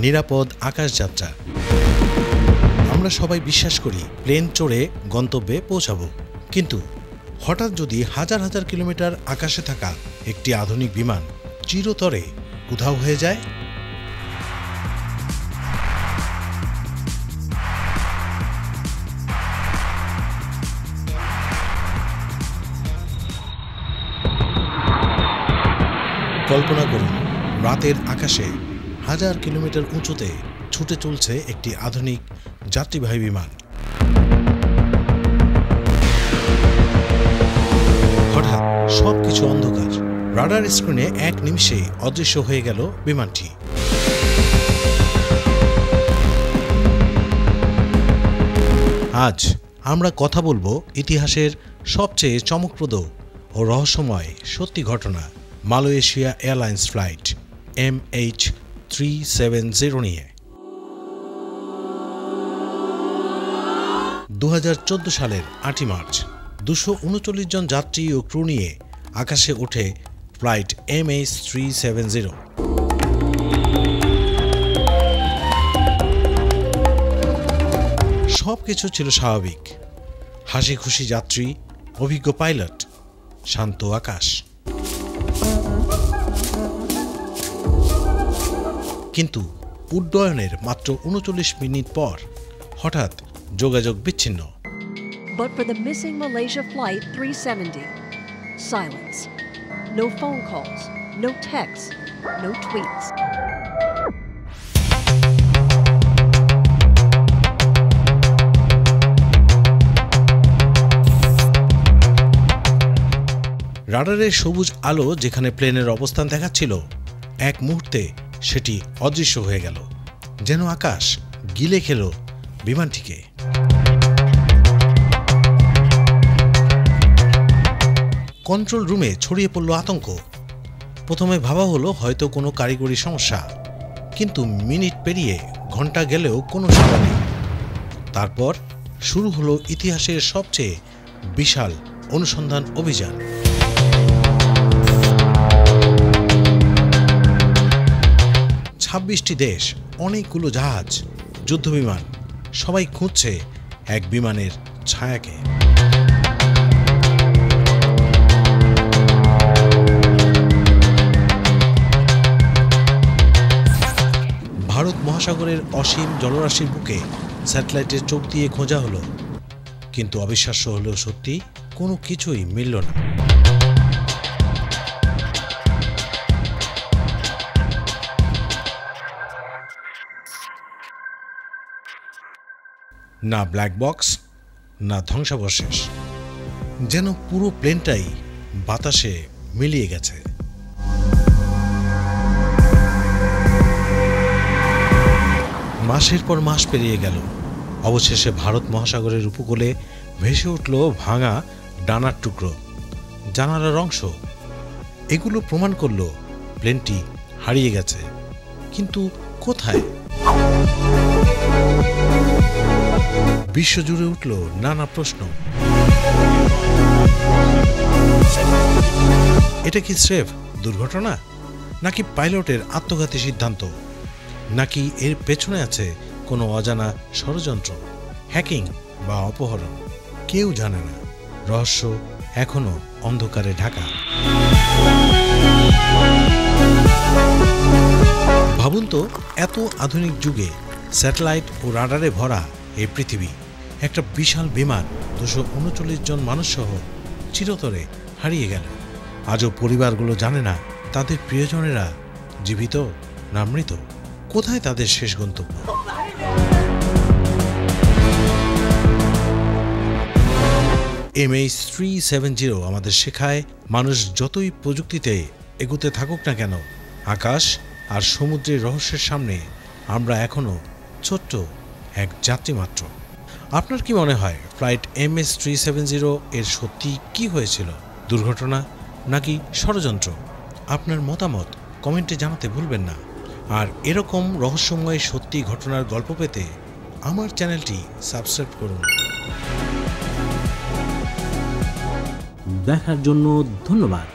নিরাপদ আকাশযাত্রা। আমরা সবাই বিশ্বাস করি প্লেন চড়ে গন্তব্যে পৌঁছাবো, কিন্তু হঠাৎ যদি হাজার হাজার কিলোমিটার আকাশে থাকা একটি আধুনিক বিমান চিরতরে উধাও হয়ে যায়? কল্পনা করুন, রাতের আকাশে হাজার কিলোমিটার উঁচুতে ছুটে চলছে একটি আধুনিক যাত্রীবাহী বিমান। হঠাৎ সবকিছু অন্ধকার, রাডার স্ক্রিনে এক নিমিষে অদৃশ্য হয়ে গেল বিমানটি। আজ আমরা কথা বলবো ইতিহাসের সবচেয়ে চমকপ্রদ ও রহস্যময় সত্যি ঘটনা, মালয়েশিয়া এয়ারলাইন্স ফ্লাইট MH370 নিয়ে। 2014 সালের 8 মার্চ 239 জন যাত্রী ও ক্রু নিয়ে আকাশে ওঠে ফ্লাইট MH370। সবকিছু ছিল স্বাভাবিক, হাসি খুশি যাত্রী, অভিজ্ঞ পাইলট, শান্ত আকাশ। কিন্তু উড্ডয়নের মাত্র 39 মিনিট পর হঠাৎ যোগাযোগ বিচ্ছিন্ন। But for the missing Malaysia flight 370, silence. No phone calls, no texts, no tweets. রাডারের সবুজ আলো যেখানে প্লেনের অবস্থান দেখাচ্ছিল, এক মুহূর্তে সেটি অদৃশ্য হয়ে গেল, যেন আকাশ গিলে খেল বিমানটিকে। কন্ট্রোল রুমে ছড়িয়ে পড়ল আতঙ্ক। প্রথমে ভাবা হলো হয়তো কোনো কারিগরি সমস্যা, কিন্তু মিনিট পেরিয়ে ঘন্টা গেলেও কোনো সাড়া নেই। তারপর শুরু হলো ইতিহাসের সবচেয়ে বিশাল অনুসন্ধান অভিযান। 26টি দেশ, অনেকগুলো জাহাজ, যুদ্ধবিমান, সবাই খুঁজছে এক বিমানের ছায়াকে। ভারত মহাসাগরের অসীম জলরাশির বুকে স্যাটেলাইটের চোখ দিয়ে খোঁজা হলো, কিন্তু অবিশ্বাস্য হলেও সত্যি, কোনো কিছুই মিলল না। না ব্ল্যাক বক্স, না ধ্বংসাবশেষ, যেন পুরো প্লেনটাই বাতাসে মিলিয়ে গেছে। মাসের পর মাস পেরিয়ে গেল, অবশেষে ভারত মহাসাগরের উপকূলে ভেসে উঠল ভাঙা ডানার টুকরো, জানালার অংশ। এগুলো প্রমাণ করল প্লেনটি হারিয়ে গেছে, কিন্তু কোথায়? বিশ্বজুড়ে উঠল নানা প্রশ্ন। এটা কি স্রেফ দুর্ঘটনা, নাকি পাইলটের আত্মঘাতী সিদ্ধান্ত, নাকি এর পেছনে আছে কোনো অজানা ষড়যন্ত্র, হ্যাকিং বা অপহরণ? কেউ জানে না। রহস্য এখনো অন্ধকারে ঢাকা। ভাবুন তো, এত আধুনিক যুগে স্যাটেলাইট ও রাডারে ভরা এই পৃথিবী, একটা বিশাল বিমান 239 জন মানুষ সহ চিরতরে হারিয়ে গেল। আজও পরিবারগুলো জানে না তাদের প্রিয়জনেরা জীবিত না মৃত, কোথায় তাদের শেষ গন্তব্য। MH370 আমাদের শেখায়, মানুষ যতই প্রযুক্তিতে এগোতে থাকুক না কেন, আকাশ আর সমুদ্রের রহস্যের সামনে আমরা এখনো ছোট্ট এক যাত্রী মাত্র। আপনার কি মনে হয় ফ্লাইট MH370 এর সত্যি কি হয়েছিল? দুর্ঘটনা নাকি ষড়যন্ত্র? আপনার মতামত কমেন্টে জানাতে ভুলবেন না। আর এরকম রহস্যময় সত্যি ঘটনার গল্প পেতে আমার চ্যানেলটি সাবস্ক্রাইব করুন। দেখার জন্য ধন্যবাদ।